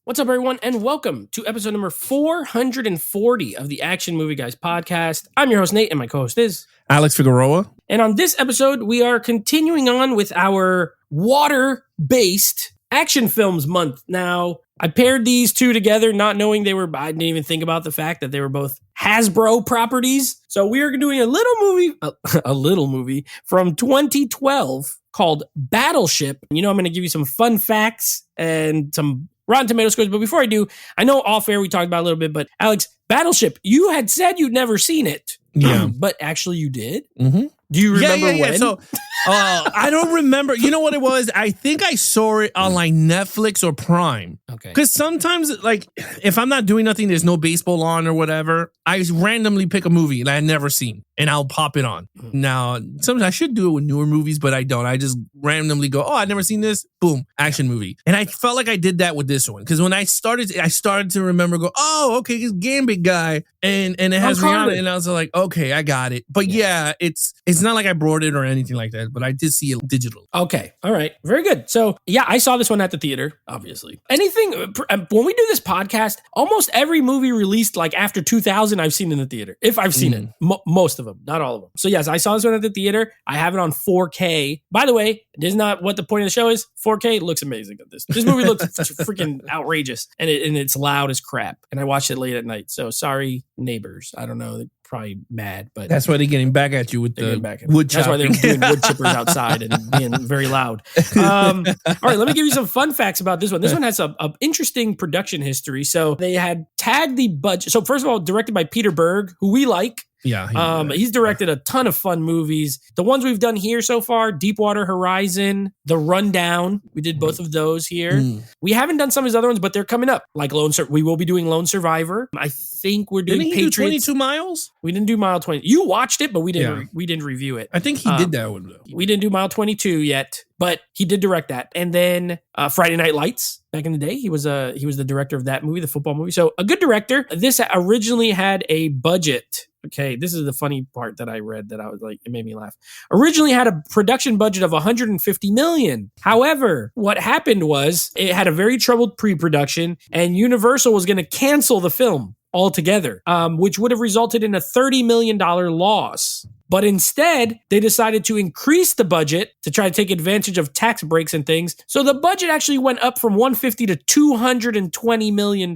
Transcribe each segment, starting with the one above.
What's up, everyone, and welcome to episode number 440 of the Action Movie Guys podcast. I'm your host, Nate, and my co-host is Alex Figueroa. And on this episode, we are continuing on with our water-based action films month. Now, I paired these two together, not knowing I didn't even think about the fact that they were both Hasbro properties. So we are doing a little movie from 2012 called Battleship. You know, I'm going to give you some fun facts and some Rotten Tomato scores. But before I do, I know off air we talked about it a little bit, but Alex, Battleship, you had said you'd never seen it. Yeah. But actually you did? Mm-hmm. Do you remember when? So, I don't remember. You know what it was? I think I saw it on like Netflix or Prime. Okay. Because sometimes, like, if I'm not doing nothing, there's no baseball on or whatever, I randomly pick a movie that I've never seen and I'll pop it on. Now, sometimes I should do it with newer movies, but I don't. I just randomly go, I've never seen this. Boom, action movie. And I felt like I did that with this one. Because when I started to remember, okay, this Gambit guy. And it has Rihanna. And I was like, okay, I got it. But yeah, it's not like I brought it or anything like that, but I did see it digital. Okay. All right. Very good. So yeah, I saw this one at the theater, obviously. When we do this podcast, almost every movie released like after 2000, I've seen in the theater. If I've seen it, most of them, not all of them. So yes, I saw this one at the theater. I have it on 4K. By the way, it is not what the point of the show is. 4K looks amazing at this. This movie looks freaking outrageous and it's loud as crap. And I watched it late at night. So sorry, neighbors. I don't know. They're probably mad, but that's why they're getting back at you with the wood chopping. That's why they're doing wood chippers outside and being very loud. All right, let me give you some fun facts about this one. This one has a interesting production history. So they had tagged the budget. So first of all, directed by Peter Berg, who we like. Yeah. He's directed a ton of fun movies. The ones we've done here so far, Deepwater Horizon, The Rundown. We did both of those here. We haven't done some of his other ones, but they're coming up. Like we will be doing Lone Survivor. I think we're doing Patriots. Didn't he do 22 Miles? We didn't do Mile 20. You watched it, but we didn't. Yeah. We didn't review it. I think he did that one though. We didn't do Mile 22 yet, but he did direct that. And then Friday Night Lights. Back in the day, he was the director of that movie, the football movie. So a good director. This originally had a budget. Okay, this is the funny part that I read that I was like, it made me laugh. Originally had a production budget of $150 million. However, what happened was it had a very troubled pre-production and Universal was going to cancel the film altogether, which would have resulted in a $30 million loss. But instead, they decided to increase the budget to try to take advantage of tax breaks and things. So the budget actually went up from $150 to $220 million.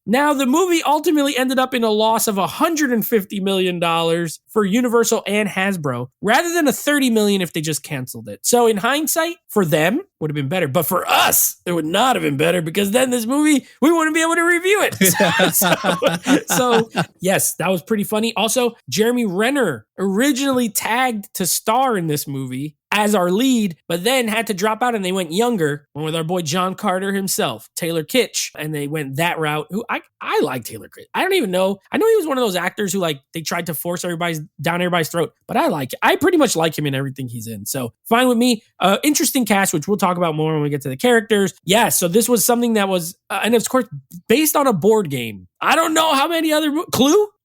Now, the movie ultimately ended up in a loss of $150 million for Universal and Hasbro, rather than a $30 million if they just canceled it. So in hindsight, for them, would have been better. But for us, it would not have been better because then this movie, we wouldn't be able to review it. So yes, that was pretty funny. Also, Jeremy Renner originally tagged to star in this movie as our lead, but then had to drop out and they went younger, went with our boy John Carter himself, Taylor Kitsch, and they went that route. Who I like Taylor Kitsch. I don't even know. I know he was one of those actors who like they tried to force down everybody's throat, but I like it. I pretty much like him in everything he's in. So fine with me. Interesting cast, which we'll talk about more when we get to the characters. Yeah, so this was something that was, and of course, based on a board game. I don't know how many other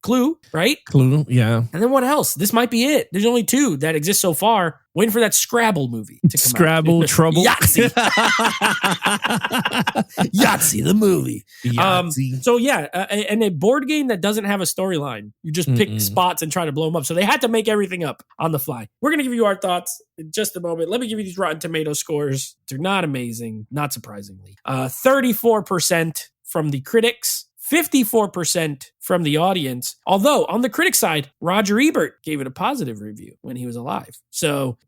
Clue, right? Clue, yeah. And then what else? This might be it. There's only two that exist so far. Waiting for that Scrabble movie to come Scrabble, out. Trouble. Yahtzee. Yahtzee, the movie. Yahtzee. So yeah, and a board game that doesn't have a storyline. You just pick spots and try to blow them up. So they had to make everything up on the fly. We're going to give you our thoughts in just a moment. Let me give you these Rotten Tomato scores. They're not amazing, not surprisingly. 34% from the critics. 54% from the audience. Although on the critic side, Roger Ebert gave it a positive review when he was alive. So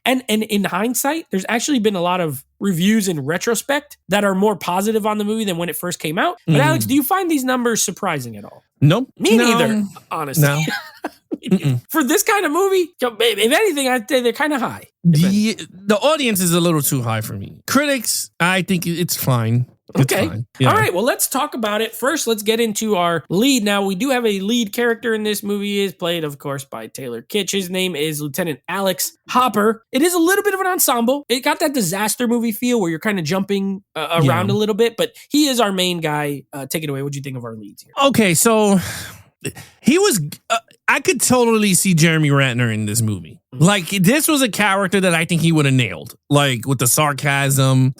and in hindsight, there's actually been a lot of reviews in retrospect that are more positive on the movie than when it first came out. But Alex, do you find these numbers surprising at all? Nope. Me neither, honestly. No. For this kind of movie, if anything, I'd say they're kind of high. The audience is a little too high for me. Critics, I think it's fine. Okay. Yeah. All right. Well, let's talk about it. First, let's get into our lead. Now, we do have a lead character in this movie. He is played, of course, by Taylor Kitsch. His name is Lieutenant Alex Hopper. It is a little bit of an ensemble. It got that disaster movie feel where you're kind of jumping around a little bit, but he is our main guy. Take it away. What do you think of our leads here? Okay. So he was. I could totally see Jeremy Renner in this movie. Like, this was a character that I think he would have nailed. Like, with the sarcasm,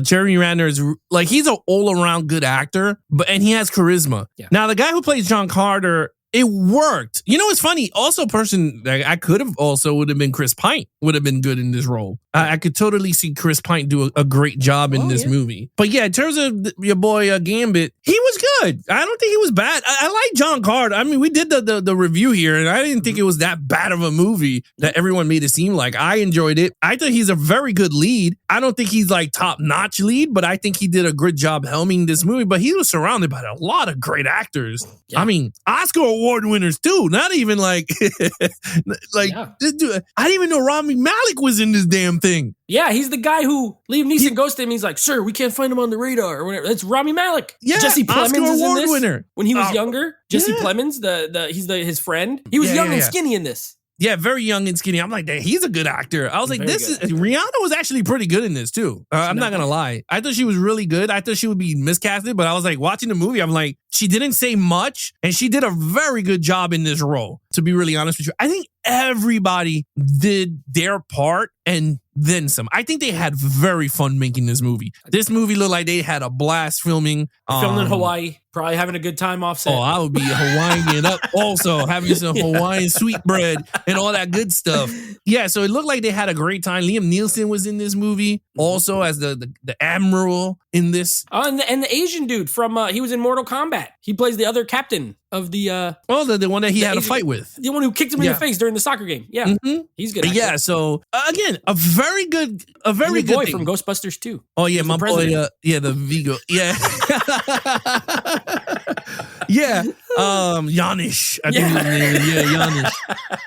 Jeremy Renner is like, he's an all around good actor, and he has charisma. Yeah. Now, the guy who plays John Carter, it worked. You know, it's funny. Also, a person that I could have also would have been Chris Pine would have been good in this role. I could totally see Chris Pine do a great job in this movie. But yeah, in terms of your boy Gambit, he was good. I don't think he was bad. I like John Carter. I mean, we did the review here, and I didn't think it was that bad of a movie that everyone made it seem like. I enjoyed it. I think he's a very good lead. I don't think he's like top-notch lead, but I think he did a good job helming this movie. But he was surrounded by a lot of great actors. Yeah. I mean, Oscar award winners too. Not even like this dude. I didn't even know Rami Malek was in this damn thing. Yeah, he's the guy who Liam Neeson goes to him. He's like, "Sir, we can't find him on the radar or whatever." That's Rami Malek. Yeah, Jesse Plemons Oscar is in award this. winner When he was younger, Jesse Plemons, he's his friend. He was young and skinny in this. Yeah, very young and skinny. I'm like, he's a good actor. I was like, Rihanna was actually pretty good in this too. I'm not going to lie. I thought she was really good. I thought she would be miscasted, but I was like, watching the movie, I'm like, she didn't say much and she did a very good job in this role. To be really honest with you, I think everybody did their part and then some. I think they had very fun making this movie. This movie looked like they had a blast filming. Filmed in Hawaii, probably having a good time off set. Oh, I would be Hawaiian up also, having some Hawaiian sweetbread and all that good stuff. Yeah, so it looked like they had a great time. Liam Neeson was in this movie also as the admiral in this. And the Asian dude from, he was in Mortal Kombat. He plays the other captain of the... the one that he had Asian, a fight with. The one who kicked him in the face during the soccer game. Yeah, he's good. Yeah, so again, a very good boy thing. From Ghostbusters 2. Oh yeah, my boy, the Vigo. Yeah. Yeah. Yanish. I think his name. Yeah, Yanish.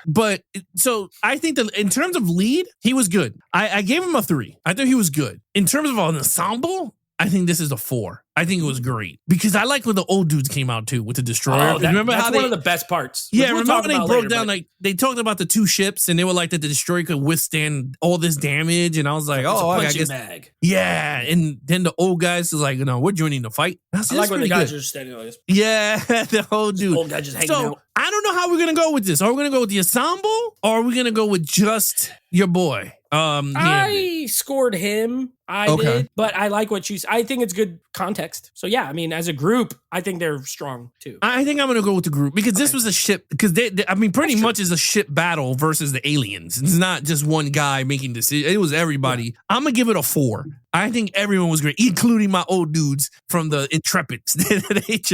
But so I think that in terms of lead, he was good. I gave him a 3. I thought he was good. In terms of an ensemble, I think this is a 4. I think it was great because I like when the old dudes came out too with the destroyer. Remember that's one of the best parts. Yeah, remember when they broke down like they talked about the 2 ships and they were like that the destroyer could withstand all this damage, and I was like, I guess bag. Yeah, and then the old guys is like, we're joining the fight. I like when the guys are just standing like this. Yeah, the whole dude. Old guy just hanging out. I don't know how we're gonna go with this. Are we gonna go with the ensemble or are we gonna go with just your boy? I scored him. I did, but I like what I think it's good context. So yeah, I mean, as a group, I think they're strong too. I think I'm gonna go with the group because this was a ship. Because pretty much is a ship battle versus the aliens. It's not just one guy making decisions. It was everybody. Yeah. I'm gonna give it a 4. I think everyone was great, including my old dudes from the Intrepids.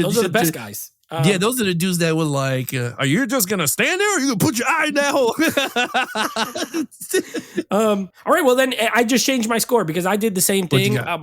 Those are the best guys. Those are the dudes that were like, are you just going to stand there or are you going to put your eye in that hole? All right, well, then I just changed my score because I did the same thing. I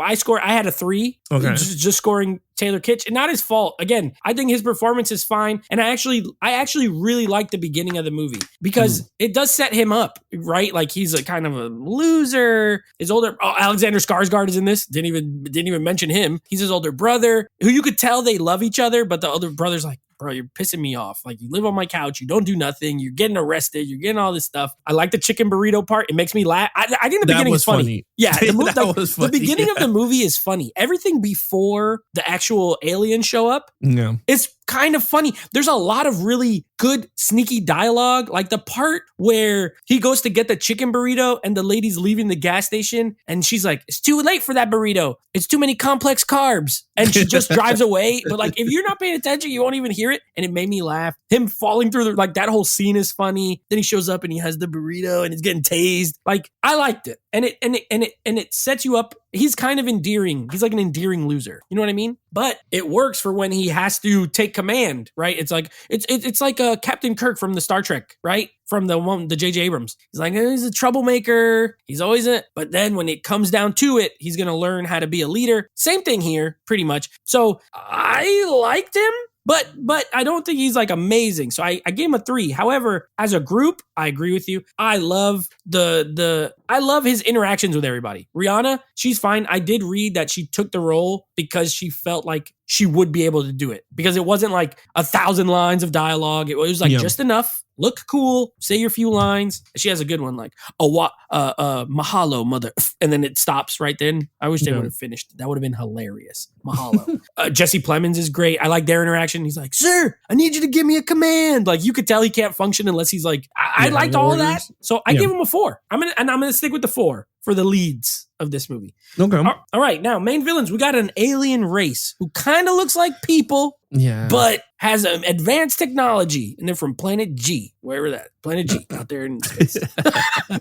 had a 3, just scoring Taylor Kitsch, and not his fault. Again, I think his performance is fine, and I actually really like the beginning of the movie because it does set him up, right? Like he's a kind of a loser. His older Alexander Skarsgård is in this. Didn't even mention him. He's his older brother, who you could tell they love each other, but the older brother's like, bro, you're pissing me off. Like, you live on my couch. You don't do nothing. You're getting arrested. You're getting all this stuff. I like the chicken burrito part. It makes me laugh. I think the beginning is funny. Yeah, the beginning of the movie is funny. Everything before the actual aliens show up, it's kind of funny. There's a lot of really good sneaky dialogue, like the part where he goes to get the chicken burrito and the lady's leaving the gas station and she's like, it's too late for that burrito. It's too many complex carbs. And she just drives away. But like, if you're not paying attention, you won't even hear it. And it made me laugh. Him falling through like that whole scene is funny. Then he shows up and he has the burrito and he's getting tased. Like, I liked it. And it sets you up. He's kind of endearing. He's like an endearing loser. You know what I mean? But it works for when he has to take command, right? It's like it's like Captain Kirk from the Star Trek, right? From the J.J. Abrams. He's like, he's a troublemaker. He's always but then when it comes down to it, he's going to learn how to be a leader. Same thing here, pretty much. So I liked him. But I don't think he's like amazing. So I gave him a 3. However, as a group, I agree with you. I love I love his interactions with everybody. Rihanna, she's fine. I did read that she took the role because she felt like she would be able to do it because it wasn't like 1,000 lines of dialogue. It was like just enough. Look cool, say your few lines. She has a good one like, mahalo, mother. And then it stops right then. I wish they would have finished. That would have been hilarious. Mahalo. Jesse Plemons is great. I like their interaction. He's like, sir, I need you to give me a command. Like you could tell he can't function unless he's like, I liked all of that. So I give him a 4. I'm gonna stick with the 4 for the leads of this movie. Okay. All right. Now, main villains, we got an alien race who kind of looks like people, but has an advanced technology, and they're from Planet G, wherever that Planet G out there in space.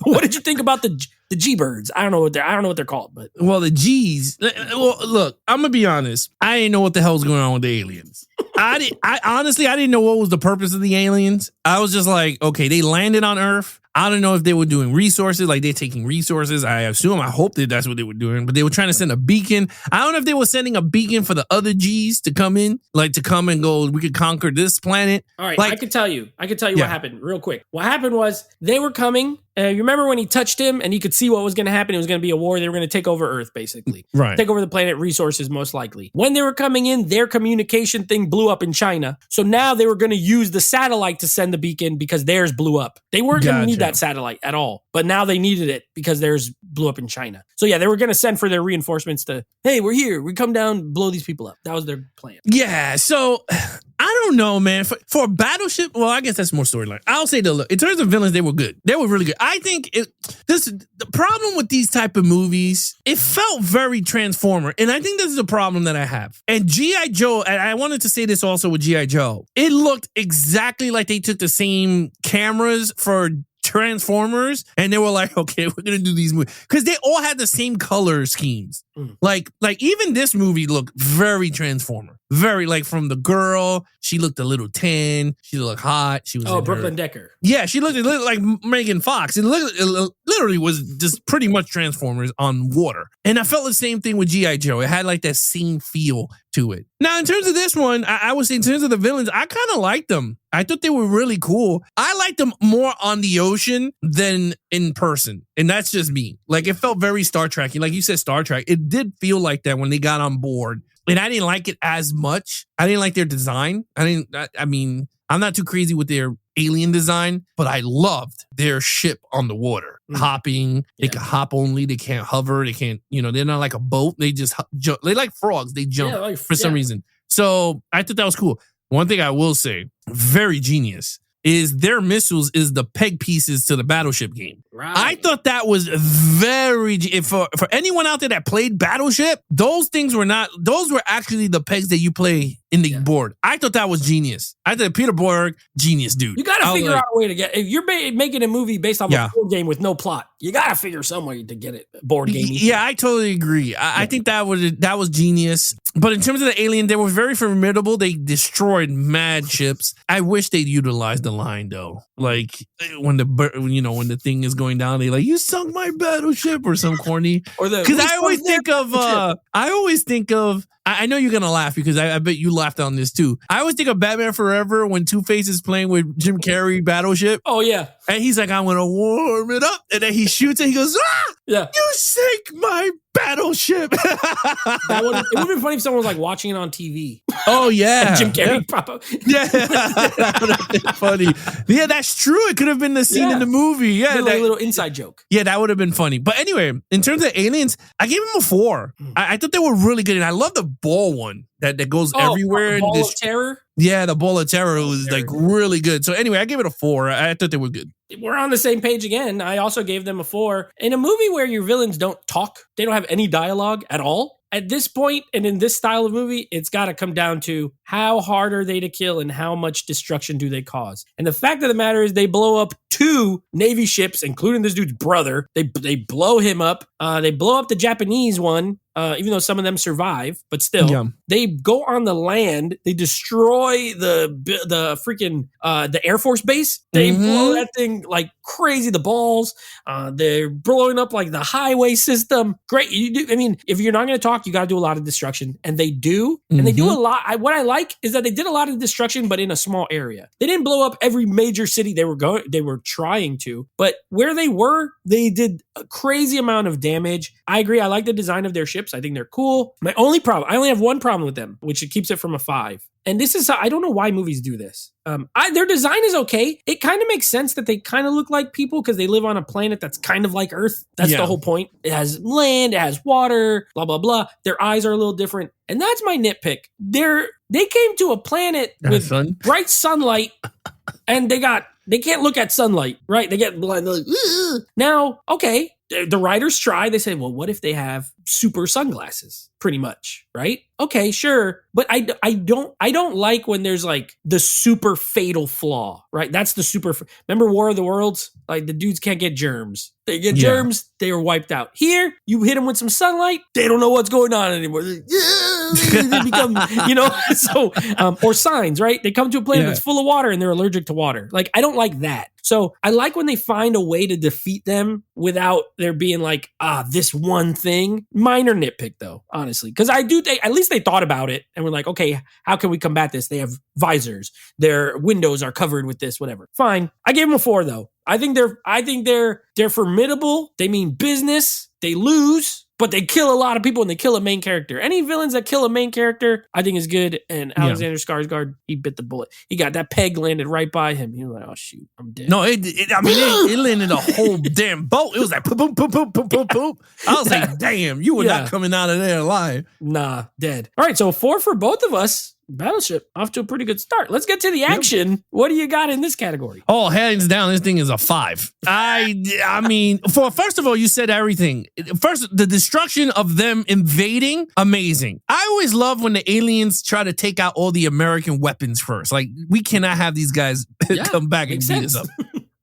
What did you think about the G birds? I don't know what they're called, but the G's. Well, look, I'm gonna be honest. I didn't know what the hell's going on with the aliens. I honestly didn't know what was the purpose of the aliens. I was just like, okay, they landed on Earth. I don't know if they were doing resources, like they're taking resources. I hope that that's what they were doing, but they were trying to send a beacon. I don't know if they were sending a beacon for the other G's to come in, like to come and go, we could conquer this planet. All right, I could tell you what happened real quick. What happened was they were coming. You remember when he touched him and he could see what was going to happen? It was going to be a war. They were going to take over Earth, basically. Right. Take over the planet, resources, most likely. When they were coming in, their communication thing blew up in China. So now they were going to use the satellite to send the beacon because theirs blew up. They weren't going to need that satellite at all. But now they needed it because theirs blew up in China. So yeah, they were going to send for their reinforcements to, hey, we're here. We come down, blow these people up. That was their plan. Yeah, so I don't know, man. For Battleship, well, I guess that's more storyline. I'll say in terms of villains, they were good. They were really good. I think the problem with these type of movies, it felt very Transformer. And I think this is a problem that I have. And G.I. Joe, and I wanted to say this also with G.I. Joe, it looked exactly like they took the same cameras for Transformers and they were like, okay, we're gonna do these movies because they all had the same color schemes. Like even this movie looked very Transformer, very like from the girl. She looked a little tan. She looked hot. She was Brooklyn Decker. Yeah, she looked like Megan Fox. It literally was just pretty much Transformers on water. And I felt the same thing with G.I. Joe. It had like that same feel to it. Now, in terms of this one, I would say in terms of the villains, I kind of liked them. I thought they were really cool. I liked them more on the ocean than in person. And that's just me. Like, it felt very Star Trek-y. Like you said, Star Trek. It did feel like that when they got on board. And I didn't like it as much. I didn't like their design. I mean, I'm not too crazy with their alien design, but I loved their ship on the water. Hopping. They can hop only. They can't hover. They can't, they're not like a boat. They just jump. They like frogs. They jump for some reason. So I thought that was cool. One thing I will say, very genius, is their missiles is the peg pieces to the Battleship game. Right. I thought that was very, for anyone out there that played Battleship, those were actually the pegs that you play in the board. I thought that was genius. I thought Peter Borg, genius dude. You got to figure out a way to get, if you're making a movie based off a board game with no plot, you got to figure some way to get it board game. Yeah, I totally agree. I think that was genius. But in terms of the alien, they were very formidable. They destroyed mad ships. I wish they'd utilized the line though. Like when the thing is going down, they like, you sunk my battleship or some corny. Because I always think of I know you're gonna laugh because I bet you laughed on this too. I always think of Batman Forever when Two-Face is playing with Jim Carrey Battleship. Oh yeah, and he's like, I'm gonna warm it up, and then he shoots and he goes, you sank my battleship. It would have been funny if someone was like watching it on TV. Oh yeah, and Jim Carrey pop up. Yeah, that would have been funny. Yeah, that's true. It could have been the scene in the movie. Yeah, a little inside joke. Yeah, that would have been funny. But anyway, in terms of aliens, I gave them a 4. I thought they were really good, and I love the ball one that goes everywhere. Ball of Terror? Yeah, the Ball of Terror was like really good. So anyway, I gave it a 4. I thought they were good. We're on the same page again. I also gave them a 4. In a movie where your villains don't talk, they don't have any dialogue at all, at this point and in this style of movie, it's got to come down to how hard are they to kill and how much destruction do they cause. And the fact of the matter is they blow up 2 Navy ships, including this dude's brother. They blow him up. They blow up the Japanese one. Even though some of them survive, but still, they go on the land. They destroy the freaking the Air Force base. They blow that thing like crazy. The balls. They're blowing up like the highway system. Great. I mean, if you're not going to talk, you got to do a lot of destruction, and they do. And they do a lot. What I like is that they did a lot of destruction, but in a small area. They didn't blow up every major city they were trying to, but where they were, they did a crazy amount of damage. I agree. I like the design of their ships. ships. I think they're cool. My only problem, I only have one problem with them, which it keeps it from a 5. And this is, I don't know why movies do this. Their design is okay. It kind of makes sense that they kind of look like people because they live on a planet that's kind of like Earth. That's the whole point. It has land, it has water, blah, blah, blah. Their eyes are a little different. And that's my nitpick. They came to a planet with bright sunlight and they can't look at sunlight, right? They get blind. Like, ugh. Now, okay, the writers try. They say, well, what if they have super sunglasses? Pretty much, right? Okay, sure. But I don't like when there's like the super fatal flaw, right? That's the super. Remember War of the Worlds? Like the dudes can't get germs. They get germs, they are wiped out. Here, you hit them with some sunlight, they don't know what's going on anymore. They become, so, or signs, right? They come to a planet that's full of water and they're allergic to water. Like, I don't like that. So I like when they find a way to defeat them without there being like, this one thing. Minor nitpick though, honestly. Because at least they thought about it and were like, okay, how can we combat this? They have visors. Their windows are covered with this, whatever. Fine. I gave them a 4 though. I think they're formidable. They mean business. They lose, but they kill a lot of people and they kill a main character. Any villains that kill a main character, I think is good. And Alexander Skarsgård, he bit the bullet. He got that peg landed right by him. He was like, oh shoot, I'm dead. No, it landed a whole damn boat. It was like poop, poop, poop, poop, poop, poop, poop. I was like, damn, you were not coming out of there alive. Nah, dead. All right, so 4 for both of us. Battleship off to a pretty good start. Let's get to the action. Yep. What do you got in this category? Oh, hands down, this thing is a 5. I mean, first of all, you said everything. First, the destruction of them invading, amazing. I always love when the aliens try to take out all the American weapons first. Like, we cannot have these guys come back and beat us up.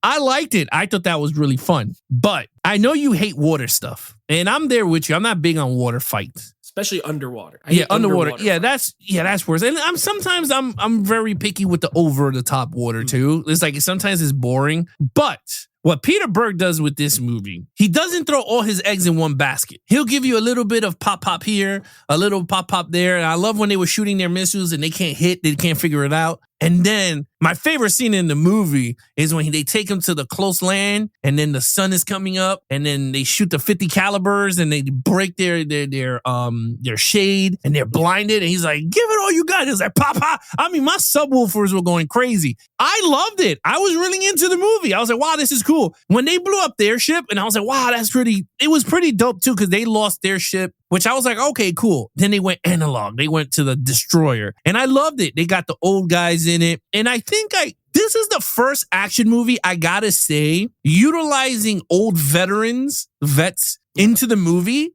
I liked it. I thought that was really fun. But I know you hate water stuff. And I'm there with you. I'm not big on water fights. Especially underwater. Underwater. Yeah, that's worse. And I'm very picky with the over the top water too. It's like sometimes it's boring. But what Peter Berg does with this movie, he doesn't throw all his eggs in one basket. He'll give you a little bit of pop here, a little pop there. And I love when they were shooting their missiles and they can't hit, they can't figure it out. And then my favorite scene in the movie is when they take him to the close land and then the sun is coming up and then they shoot the 50 calibers and they break their shade and they're blinded. And he's like, give it all you got. He's like, Papa. I mean, my subwoofers were going crazy. I loved it. I was really into the movie. I was like, wow, this is cool. When they blew up their ship and I was like, wow, it was pretty dope too because they lost their ship, which I was like, okay, cool. Then they went analog. They went to the destroyer and I loved it. They got the old guys in it. And I think this is the first action movie, I gotta say, utilizing old vets into the movie,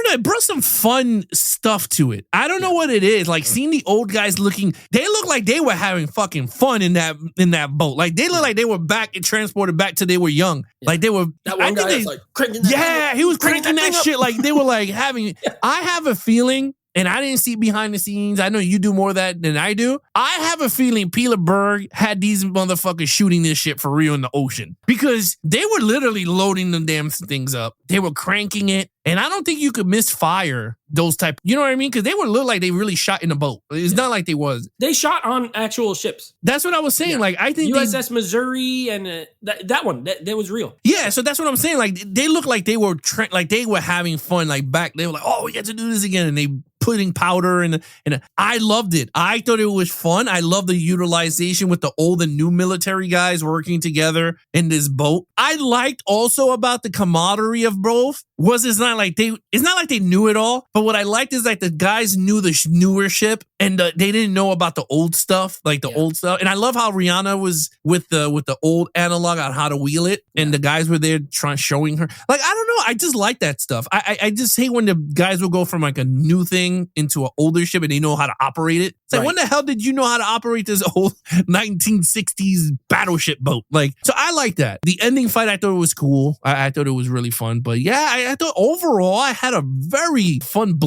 it brought some fun stuff to it. I don't know what it is. Like seeing the old guys they look like they were having fucking fun in that boat. Like they look like they were back and transported back to they were young. Yeah. Like they were. That one guy was like cranking that. Yeah, he was cranking that shit. Like they were like having. I have a feeling. And I didn't see behind the scenes. I know you do more of that than I do. I have a feeling Peter Berg had these motherfuckers shooting this shit for real in the ocean. Because they were literally loading the damn things up. They were cranking it. And I don't think you could misfire those type. You know what I mean? Because they would look like they really shot in a boat. It's not like they was. They shot on actual ships. That's what I was saying. Yeah. Like I think USS Missouri and that one that was real. Yeah, so that's what I'm saying. Like they look like they were like they were having fun. Like back, they were like, oh, we get to do this again, and they putting powder and I loved it. I thought it was fun. I love the utilization with the old and new military guys working together in this boat. I liked also about the camaraderie of both. It's not like they knew it all, but what I liked is like the guys knew the newer ship and they didn't know about the old stuff, like the old stuff. And I love how Rihanna was with the old analog on how to wheel it, and the guys were there showing her. Like I don't know, I just like that stuff. I just hate when the guys will go from like a new thing into an older ship and they know how to operate it. It's like, when the hell did you know how to operate this old 1960s battleship boat? Like, so I like that. The ending fight, I thought it was cool. I thought it was really fun. But yeah, I thought overall I had a very fun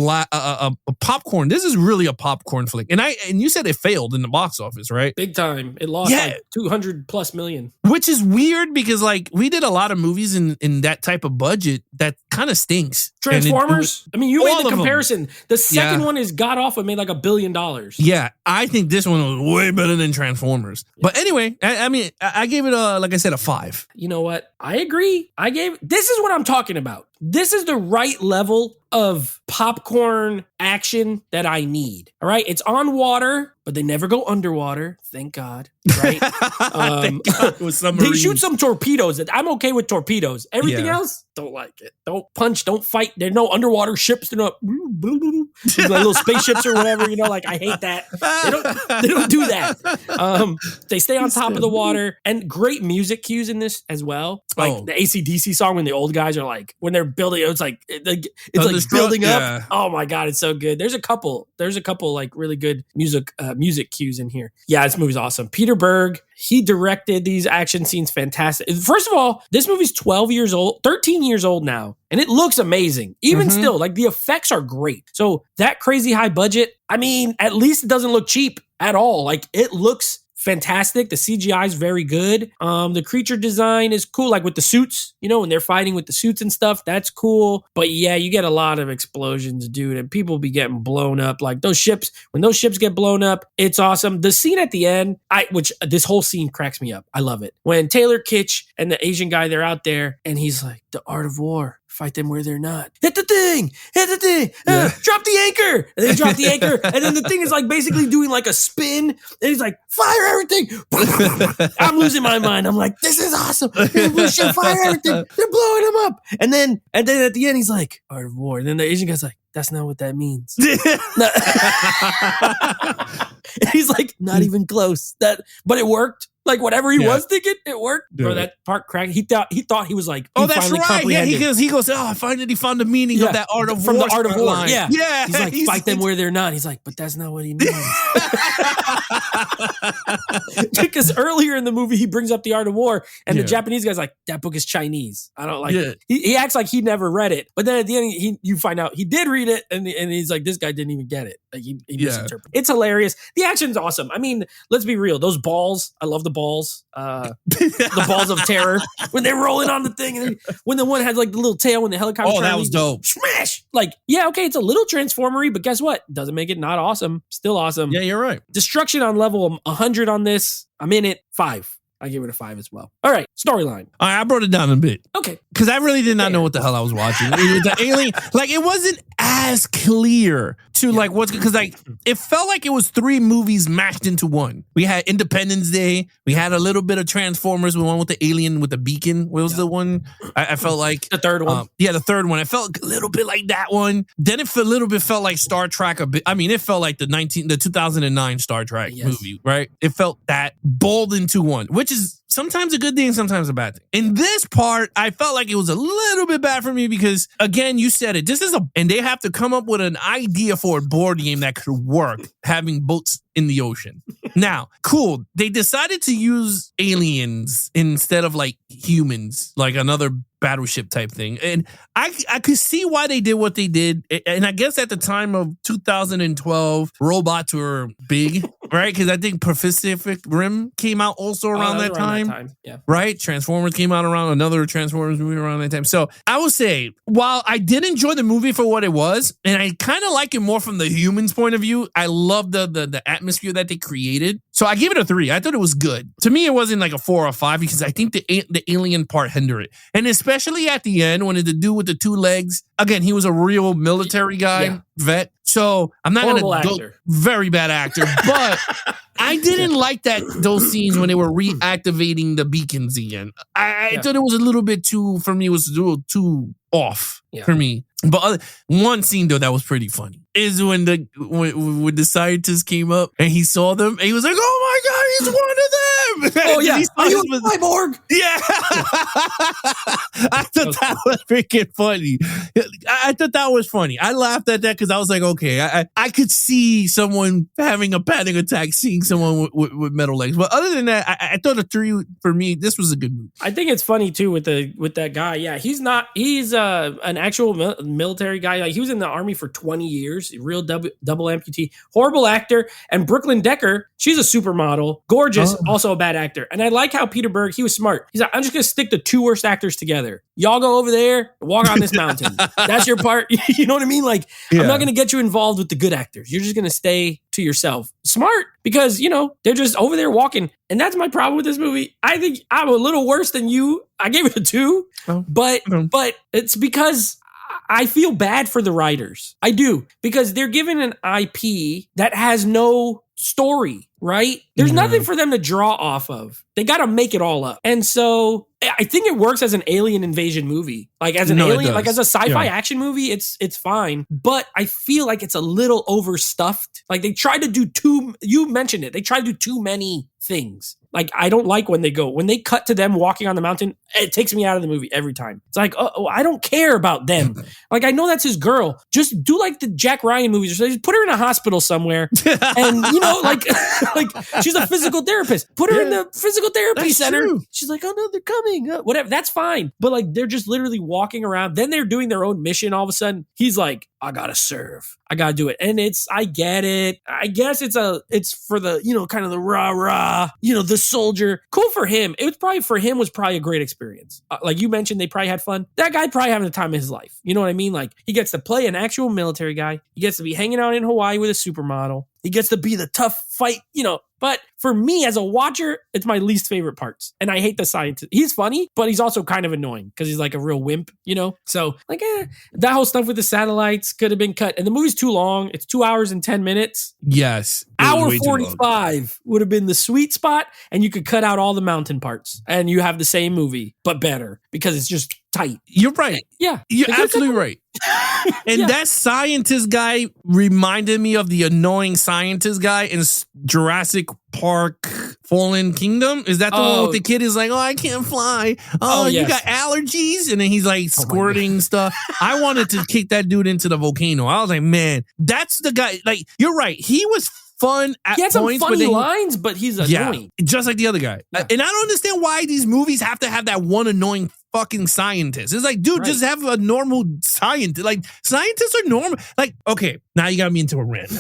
popcorn. This is really a popcorn flick. And you said it failed in the box office, right? Big time. It lost like 200 plus million. Which is weird because like we did a lot of movies in that type of budget that kind of stinks. Transformers? I mean, you made the comparison. The second one is god awful. It made like $1 billion. Yeah, I think this one was way better than Transformers. Yeah. But anyway, I mean, I gave it like I said, a 5. You know what? I agree. This is what I'm talking about. This is the right level of popcorn action that I need. All right. It's on water, but they never go underwater. Thank God. Right. Thank God it was They shoot some torpedoes. I'm okay with torpedoes. Everything Yeah. else, don't like it. Don't punch, don't fight. There's no underwater ships. They're not like little spaceships or whatever. You know, like I hate that. They don't do that. They stay on top of the water, and great music cues in this as well. Like the AC/DC song when the old guys are like, when they're building, it's like building up. Yeah. Oh my God, it's so good. There's a couple like really good music cues in here. Yeah, this movie's awesome. Peter Berg, he directed these action scenes fantastic. First of all, this movie's 13 years old now, and it looks amazing. Even still, like the effects are great. So that crazy high budget, I mean, at least it doesn't look cheap at all. Like it looks fantastic. The CGI is very good. The creature design is cool, like with the suits, you know, when they're fighting with the suits and stuff, that's cool. But yeah, you get a lot of explosions, dude, and people be getting blown up. Like when those ships get blown up, it's awesome. The scene at the end, which this whole scene cracks me up. I love it. When Taylor Kitsch and the Asian guy, they're out there, and he's like, the art of war. Fight them where they're not. Hit the thing. Drop the anchor. And they drop the anchor. And then the thing is like basically doing like a spin. And he's like, fire everything. I'm losing my mind. I'm like, this is awesome. We should fire everything. They're blowing him up. And then at the end, he's like, art of war. And then the Asian guy's like, that's not what that means. And he's like, not even close. But it worked. Like whatever he was thinking, it worked. Bro, that part cracked. He thought he was like, oh, that's right. Yeah, he goes, oh, I finally found the meaning of that art of war. From the art of war. Line. Yeah. He's like, fight them where they're not. He's like, but that's not what he means. Because earlier in the movie, he brings up the art of war, and the Japanese guy's like, that book is Chinese. I don't like it. He acts like he never read it. But then at the end, you find out he did read it, and he's like, this guy didn't even get it. Like he misinterpreted. It's hilarious. The action's awesome. I mean, let's be real. Those balls, I love the balls. The balls of terror when they're rolling on the thing, and then when the one had like the little tail when the helicopter. Oh, that was dope. Smash! Like, yeah, okay, it's a little transformery, but guess what? Doesn't make it not awesome. Still awesome. Yeah, you're right. Destruction on level 100 on this. I'm in it 5. I give it a 5 as well. All right, storyline. All right, I brought it down a bit. Okay. Because I really did not know what the hell I was watching. It was the alien, like it wasn't as clear to like what's, because like it felt like it was 3 movies mashed into one. We had Independence Day. We had a little bit of Transformers, the one with the alien with the beacon. What was the one? I felt like the third one. The third one. I felt a little bit like that one. Then it a little bit felt like Star Trek a bit. I mean, it felt like the 2009 Star Trek movie, right? It felt that bold into one, which is sometimes a good thing, sometimes a bad thing. In this part, I felt like it was a little bit bad for me because, again, you said it. And they have to come up with an idea for a board game that could work, having boats in the ocean. Now, cool. They decided to use aliens instead of like humans, like another Battleship type thing. And I could see why they did what they did. And I guess at the time of 2012, robots were big, right? Because I think Pacific Rim came out also around that time. Yeah. Right? Transformers came out around another Transformers movie around that time. So I will say, while I did enjoy the movie for what it was, and I kind of like it more from the human's point of view, I love the atmosphere that they created. So I give it a 3. I thought it was good. To me, it wasn't like a 4 or 5 because I think the alien part hindered it. And especially at the end when the dude with the 2 legs, again, he was a real military guy, vet. So I'm not going to go very bad actor, but I didn't like those scenes when they were reactivating the beacons again. I thought it was a little bit too, for me, it was a little too off for me. But one scene though that was pretty funny is when the scientist came up and he saw them and he was like, "Oh my God, he's one of them!" Oh yeah, are you a cyborg? Yeah, I thought that was freaking funny. I thought that was funny. I laughed at that because I was like, okay, I could see someone having a panic attack seeing someone with metal legs. But other than that, I thought a 3 for me. This was a good movie. I think it's funny too with that guy. Yeah, he's an actual military guy. Like he was in the army for 20 years, real double amputee, horrible actor. And Brooklyn Decker, she's a supermodel, gorgeous, also a bad actor. And I like how Peter Berg, he was smart. He's like, I'm just gonna stick the 2 worst actors together. Y'all go over there, walk on this mountain. That's your part. You know what I mean? Like, I'm not gonna get you involved with the good actors. You're just gonna stay to yourself. Smart, because they're just over there walking. And that's my problem with this movie. I think I'm a little worse than you. I gave it a 2, but it's because I feel bad for the writers. I do, because they're given an IP that has no story, right? There's nothing for them to draw off of. They got to make it all up. And so I think it works as an alien invasion movie. Like as an alien, like as a sci-fi action movie, it's fine. But I feel like it's a little overstuffed. Like they try to do you mentioned it, they try to do too many things. Like, I don't like when they cut to them walking on the mountain, it takes me out of the movie every time. It's like, oh, I don't care about them. Like, I know that's his girl. Just do like the Jack Ryan movies or something. Just put her in a hospital somewhere. And, like she's a physical therapist. Put her in the physical therapy center. True. She's like, oh no, they're coming. Whatever. That's fine. But like, they're just literally walking around. Then they're doing their own mission. All of a sudden, he's like, I gotta serve. I gotta do it. And I get it. I guess it's for the, kind of the rah, the soldier. Cool for him. It was probably a great experience. Like you mentioned, they probably had fun. That guy probably having the time of his life. You know what I mean? Like he gets to play an actual military guy. He gets to be hanging out in Hawaii with a supermodel. He gets to be the tough fight, But for me as a watcher, it's my least favorite parts. And I hate the scientist. He's funny, but he's also kind of annoying because he's like a real wimp, So like, that whole stuff with the satellites could have been cut. And the movie's too long. It's 2 hours and 10 minutes. Yes. Hour 45 would have been the sweet spot. And you could cut out all the mountain parts and you have the same movie, but better because it's just tight. You're right. Yeah. You're absolutely right. And that scientist guy reminded me of the annoying scientist guy in Jurassic Park Fallen Kingdom. Is that the one with the kid is like, oh, I can't fly. Oh, yes. You got allergies? And then he's like squirting stuff. I wanted to kick that dude into the volcano. I was like, man, that's the guy. Like, you're right. He was fun at he had some points, funny lines, but he's annoying. Just like the other guy. Yeah. And I don't understand why these movies have to have that one annoying fucking scientist. It's like, dude, just have a normal scientist. Like, scientists are normal. Like, okay, now you got me into a rant.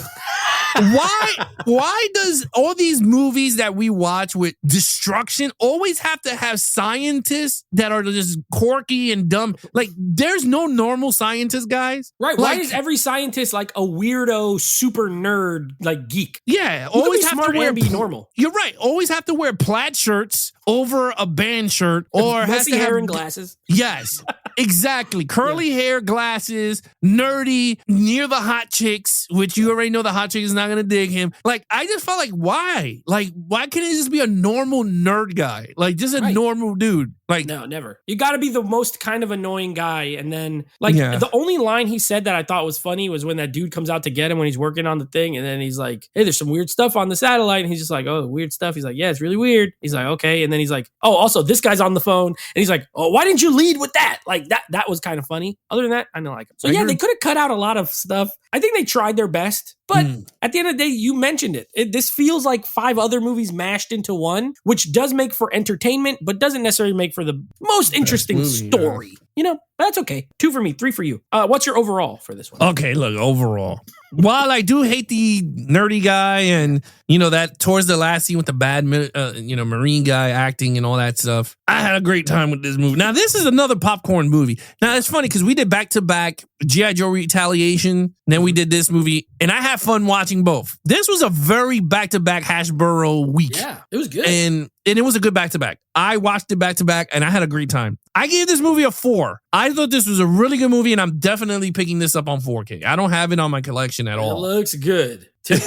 Why does all these movies that we watch with destruction always have to have scientists that are just quirky and dumb? Like, there's no normal scientist, guys. Right. Why is every scientist like a weirdo super nerd, like geek? Yeah. Always have to wear be normal. You're right. Always have to wear plaid shirts over a band shirt or messy hair and glasses. Yes. Exactly. Curly hair, glasses, nerdy, near the hot chicks, which you already know the hot chick is not going to dig him. Like, I just felt like, why? Like, why can't it just be a normal nerd guy? Like, just a normal dude. Like, no, never. You got to be the most kind of annoying guy. And then, like, the only line he said that I thought was funny was when that dude comes out to get him when he's working on the thing. And then he's like, hey, there's some weird stuff on the satellite. And he's just like, oh, weird stuff. He's like, yeah, it's really weird. He's like, okay. And then he's like, oh, also, this guy's on the phone. And he's like, oh, why didn't you lead with that? Like, that was kind of funny. Other than that, I don't like him. So, yeah, they could have cut out a lot of stuff. I think they tried their best. But at the end of the day, you mentioned it. This feels like 5 other movies mashed into one, which does make for entertainment, but doesn't necessarily make for the most interesting story. Yeah. That's okay. 2 for me, 3 for you. What's your overall for this one? Okay, look, overall. While I do hate the nerdy guy and, that towards the last scene with the bad, Marine guy acting and all that stuff, I had a great time with this movie. Now, this is another popcorn movie. Now, it's funny because we did back-to-back G.I. Joe Retaliation, then we did this movie, and I had fun watching both. This was a very back-to-back Hashboro week. Yeah, it was good. And it was a good back-to-back. I watched it back-to-back, and I had a great time. I gave this movie a 4. I thought this was a really good movie, and I'm definitely picking this up on 4K. I don't have it on my collection at all. It looks good. It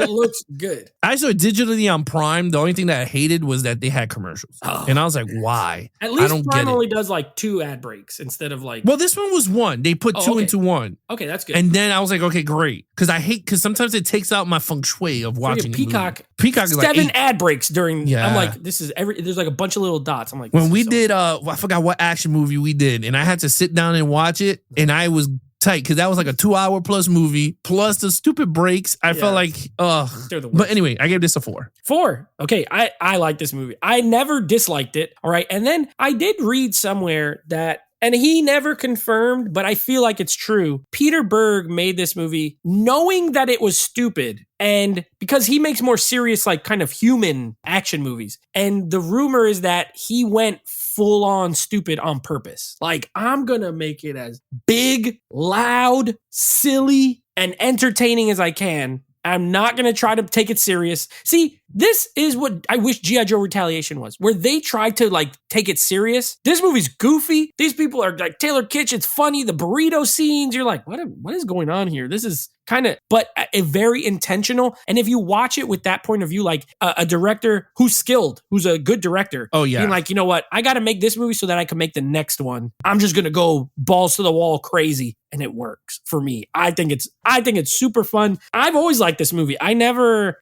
looks good. I saw it digitally on Prime. The only thing that I hated was that they had commercials. And I was like, why? At least Prime only does like 2 ad breaks instead of like... Well, this one was 1. They put 2 into 1. Okay, that's good. And then I was like, okay, great. Because sometimes it takes out my feng shui of watching Peacock. Peacock is 7 ad breaks during... Yeah. I'm like, there's like a bunch of little dots. I'm like... When we did, I forgot what action movie we did, and I had to sit down and watch it, and I was... tight because that was like a 2-hour plus movie plus the stupid breaks. I felt like but anyway, I gave this a 4. 4. Okay, I like this movie. I never disliked it. All right, and then I did read somewhere that, and he never confirmed, but I feel like it's true, Peter Berg made this movie knowing that it was stupid. And because he makes more serious, like kind of human action movies. And the rumor is that he went full on stupid on purpose. Like, I'm going to make it as big, loud, silly, and entertaining as I can. I'm not going to try to take it serious. See, this is what I wish G.I. Joe Retaliation was, where they tried to like take it serious. This movie's goofy. These people are like Taylor Kitsch. It's funny. The burrito scenes. You're like, what is going on here? This is kind of, but a very intentional. And if you watch it with that point of view, like a director who's skilled, who's a good director. Oh yeah. Being like, you know what? I got to make this movie so that I can make the next one. I'm just going to go balls to the wall crazy. And it works for me. I think it's super fun. I've always liked this movie. I never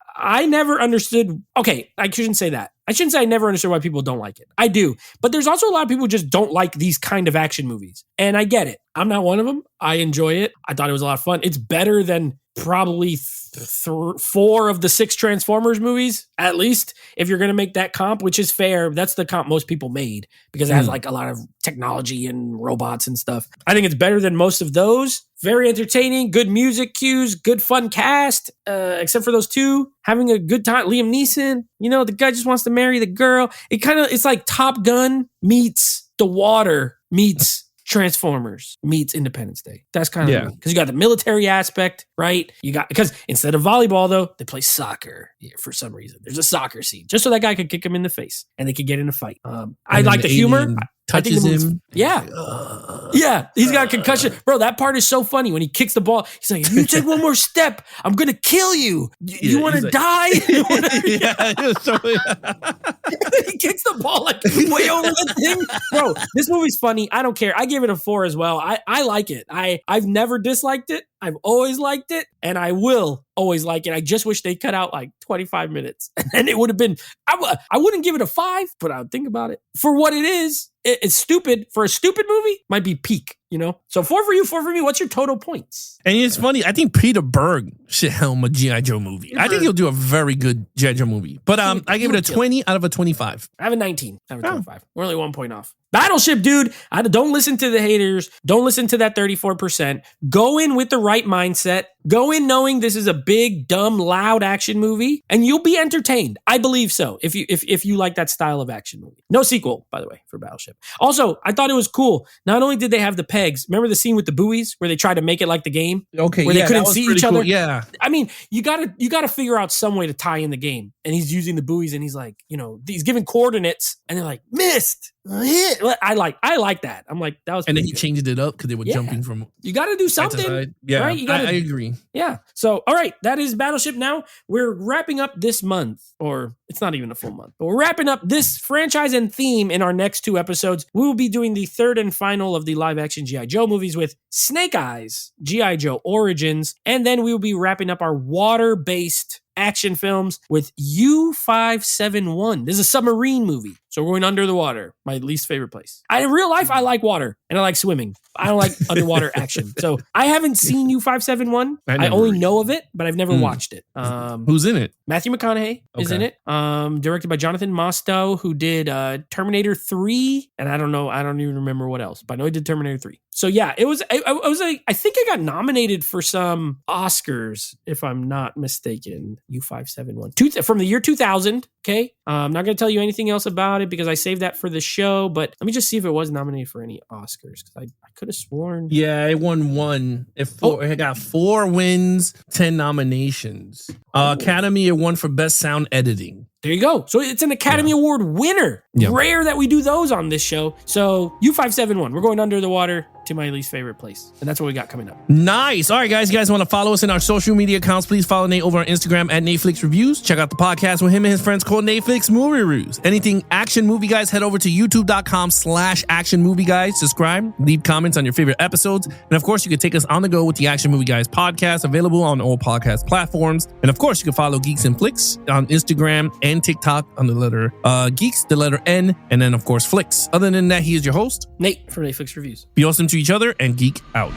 understood. Okay, I shouldn't say that. I shouldn't say I never understood why people don't like it. I do. But there's also a lot of people who just don't like these kind of action movies. And I get it. I'm not one of them. I enjoy it. I thought it was a lot of fun. It's better than probably 4 of the 6 Transformers movies, at least, if you're going to make that comp, which is fair. That's the comp most people made because it has like a lot of technology and robots and stuff. I think it's better than most of those. Very entertaining, good music cues, good fun cast, except for those 2 having a good time. Liam Neeson, the guy just wants to marry the girl. It's like Top Gun meets The Water meets Transformers meets Independence Day. That's kind of because you got the military aspect, right? Because instead of volleyball though, they play soccer for some reason. There's a soccer scene just so that guy could kick him in the face and they could get in a fight. I like the humor. Touches him. Yeah. Yeah. He's got a concussion. Bro, that part is so funny when he kicks the ball. He's like, if you take one more step, I'm going to kill you. You want to die? He kicks the ball like way over the thing. Bro, this movie's funny. I don't care. I give it a 4 as well. I like it. I've never disliked it. I've always liked it, and I will always like it. I just wish they cut out like 25 minutes, and it would have been. I wouldn't give it a 5, but I would think about it for what it is. It's stupid for a stupid movie. Might be peak, So 4 for you, 4 for me. What's your total points? And it's funny. I think Peter Berg should helm a G.I. Joe movie. I think he'll do a very good G.I. Joe movie. But I give it a 20 out of a 25. I have a 19 out of a 25. We're only 1 point off. Battleship, dude. Don't listen to the haters. Don't listen to that 34%. Go in with the right mindset. Go in knowing this is a big, dumb, loud action movie, and you'll be entertained. I believe so. If you like that style of action movie. No sequel, by the way, for Battleship. Also, I thought it was cool. Not only did they have the pegs. Remember the scene with the buies where they tried to make it like the game? Okay, where they couldn't see each other. Cool. Yeah. I mean, you gotta figure out some way to tie in the game. And he's using the buoys, and he's like, he's giving coordinates, and they're like, missed. I like that. I'm like, that was. And then he changed it up because they were jumping from. You got to do something. Yeah, right? I agree. Yeah. So, all right, that is Battleship. Now we're wrapping up this month, or it's not even a full month, but we're wrapping up this franchise and theme in our next 2 episodes. We will be doing the 3rd and final of the live action G.I. Joe movies with Snake Eyes, G.I. Joe Origins, and then we will be wrapping up our water-based action films with U-571. This is a submarine movie. So we're going under the water, my least favorite place. In real life, I like water and I like swimming. I don't like underwater action. So I haven't seen U-571. I only know of it, but I've never watched it. Who's in it? Matthew McConaughey is in it. Directed by Jonathan Mostow, who did Terminator 3. And I don't even remember what else, but I know he did Terminator 3. So yeah, it was, I think I got nominated for some Oscars, if I'm not mistaken. U-571. From the year 2000. Okay. I'm not going to tell you anything else about it because I saved that for the show, but let me just see if it was nominated for any Oscars because I could have sworn. Yeah, it won 1. It got 4 wins, 10 nominations. Academy, it won for Best Sound Editing. There you go. So it's an Academy Award winner. Yeah. Rare that we do those on this show. So U-571, we're going under the water to my least favorite place. And that's what we got coming up. Nice. All right, guys. You guys want to follow us in our social media accounts, please follow Nate over on Instagram at Netflix Reviews. Check out the podcast with him and his friends called Netflix Movie Reviews. Anything action movie guys, head over to youtube.com/action movie guys. Subscribe, leave comments on your favorite episodes. And of course, you can take us on the go with the Action Movie Guys podcast, available on all podcast platforms. And of course, you can follow Geeks and Flicks on Instagram and TikTok on the letter Geeks, the letter N, and then of course Flicks. Other than that, he is your host, Nate from Netflix Reviews. Be awesome to each other and geek out.